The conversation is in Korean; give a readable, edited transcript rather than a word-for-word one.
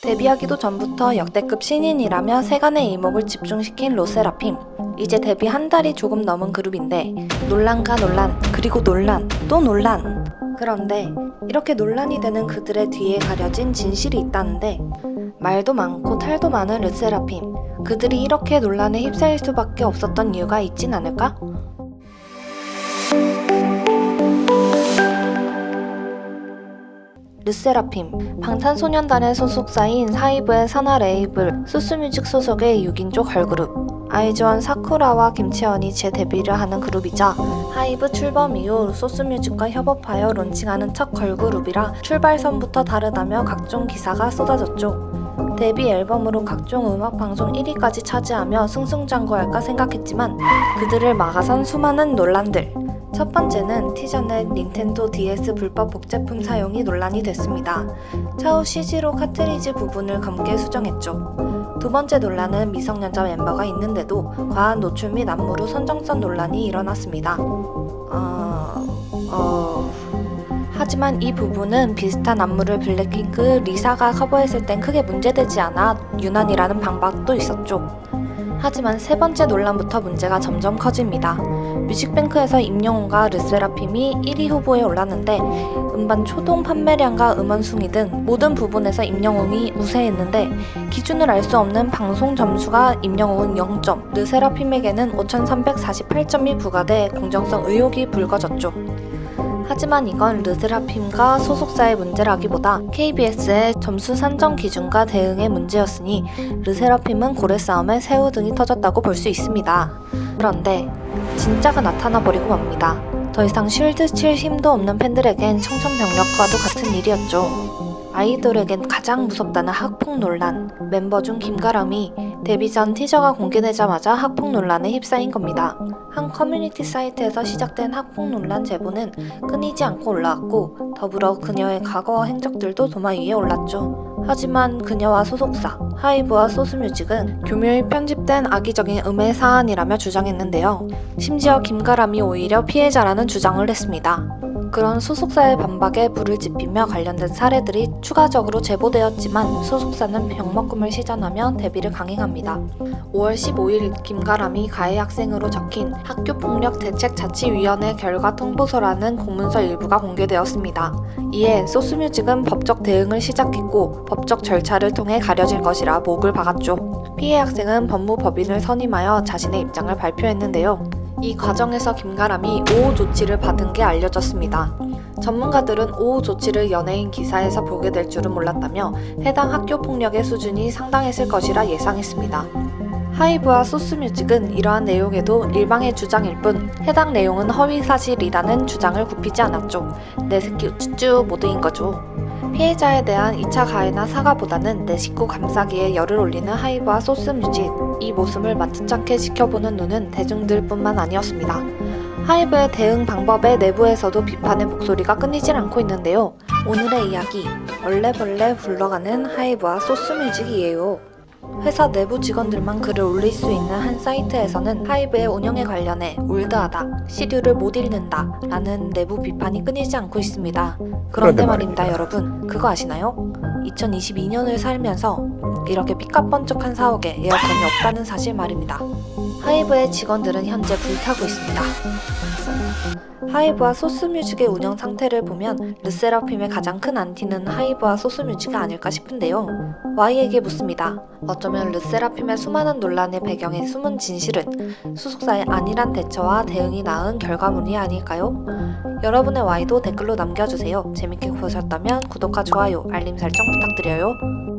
데뷔하기도 전부터 역대급 신인이라며 세간의 이목을 집중시킨 르세라핌. 이제 데뷔 한 달이 조금 넘은 그룹인데 논란과 논란, 그리고 논란, 또 논란. 그런데 이렇게 논란이 되는 그들의 뒤에 가려진 진실이 있다는데, 말도 많고 탈도 많은 르세라핌. 그들이 이렇게 논란에 휩싸일 수밖에 없었던 이유가 있진 않을까? 르세라핌, 방탄소년단의 소속사인 하이브의 산하 레이블 소스뮤직 소속의 6인조 걸그룹. 아이즈원 사쿠라와 김채원이 재데뷔를 하는 그룹이자 하이브 출범 이후 소스뮤직과 협업하여 론칭하는 첫 걸그룹이라 출발선부터 다르다며 각종 기사가 쏟아졌죠. 데뷔 앨범으로 각종 음악방송 1위까지 차지하며 승승장구할까 생각했지만 그들을 막아선 수많은 논란들. 첫 번째는 티저 내 닌텐도 DS 불법 복제품 사용이 논란이 됐습니다. 차후 CG로 카트리지 부분을 검게 수정했죠. 두 번째 논란은 미성년자 멤버가 있는데도 과한 노출 및 안무로 선정성 논란이 일어났습니다. 하지만 이 부분은 비슷한 안무를 블랙핑크 리사가 커버했을 땐 크게 문제되지 않아 유난이라는 반박도 있었죠. 하지만 세 번째 논란부터 문제가 점점 커집니다. 뮤직뱅크에서 임영웅과 르세라핌이 1위 후보에 올랐는데 음반 초동 판매량과 음원 순위 등 모든 부분에서 임영웅이 우세했는데 기준을 알 수 없는 방송 점수가 임영웅은 0점, 르세라핌에게는 5348점이 부과돼 공정성 의혹이 불거졌죠. 하지만 이건 르세라핌과 소속사의 문제라기보다 KBS의 점수 산정 기준과 대응의 문제였으니 르세라핌은 고래 싸움에 새우등이 터졌다고 볼 수 있습니다. 그런데 진짜가 나타나 버리고 맙니다. 더 이상 쉴드 칠 힘도 없는 팬들에겐 청천벽력과도 같은 일이었죠. 아이돌에겐 가장 무섭다는 학폭 논란. 멤버 중 김가람이 데뷔 전 티저가 공개되자마자 학폭 논란에 휩싸인 겁니다. 한 커뮤니티 사이트에서 시작된 학폭 논란 제보는 끊이지 않고 올라왔고, 더불어 그녀의 과거 행적들도 도마 위에 올랐죠. 하지만 그녀와 소속사 하이브와 소스뮤직은 교묘히 편집된 악의적인 음해 사안이라며 주장했는데요. 심지어 김가람이 오히려 피해자라는 주장을 했습니다. 그런 소속사의 반박에 불을 지피며 관련된 사례들이 추가적으로 제보되었지만 소속사는 병먹금을 시전하며 대비를 강행합니다. 5월 15일 김가람이 가해 학생으로 적힌 학교폭력대책자치위원회 결과 통보서라는 공문서 일부가 공개되었습니다. 이에 소스뮤직은 법적 대응을 시작했고 법적 절차를 통해 가려질 것이라 목을 박았죠. 피해 학생은 법무법인을 선임하여 자신의 입장을 발표했는데요. 이 과정에서 김가람이 5호 조치를 받은 게 알려졌습니다. 전문가들은 5호 조치를 연예인 기사에서 보게 될 줄은 몰랐다며 해당 학교 폭력의 수준이 상당했을 것이라 예상했습니다. 하이브와 소스뮤직은 이러한 내용에도 일방의 주장일 뿐 해당 내용은 허위사실이라는 주장을 굽히지 않았죠. 내 새끼 우쭈쭈 모드인 거죠. 피해자에 대한 2차 가해나 사과보다는 내 식구 감싸기에 열을 올리는 하이브와 소스뮤직. 이 모습을 마땅찮게 지켜보는 눈은 대중들 뿐만 아니었습니다. 하이브의 대응 방법에 내부에서도 비판의 목소리가 끊이질 않고 있는데요. 오늘의 이야기, 얼레벌레 굴러가는 하이브와 소스뮤직이에요. 회사 내부 직원들만 글을 올릴 수 있는 한 사이트에서는 하이브의 운영에 관련해 올드하다, 시류를 못 읽는다 라는 내부 비판이 끊이지 않고 있습니다. 그런데 말입니다 여러분, 그거 아시나요? 2022년을 살면서 이렇게 삐까뻔쩍한 사옥에 에어컨이 없다는 사실 말입니다. 하이브의 직원들은 현재 불타고 있습니다. 하이브와 소스뮤직의 운영 상태를 보면 르세라핌의 가장 큰 안티는 하이브와 소스뮤직이 아닐까 싶은데요. Y에게 묻습니다. 어쩌면 르세라핌의 수많은 논란의 배경의 숨은 진실은 소속사의 안일한 대처와 대응이 낳은 결과물이 아닐까요? 여러분의 Y도 댓글로 남겨주세요. 재밌게 보셨다면 구독과 좋아요, 알림 설정 부탁드려요.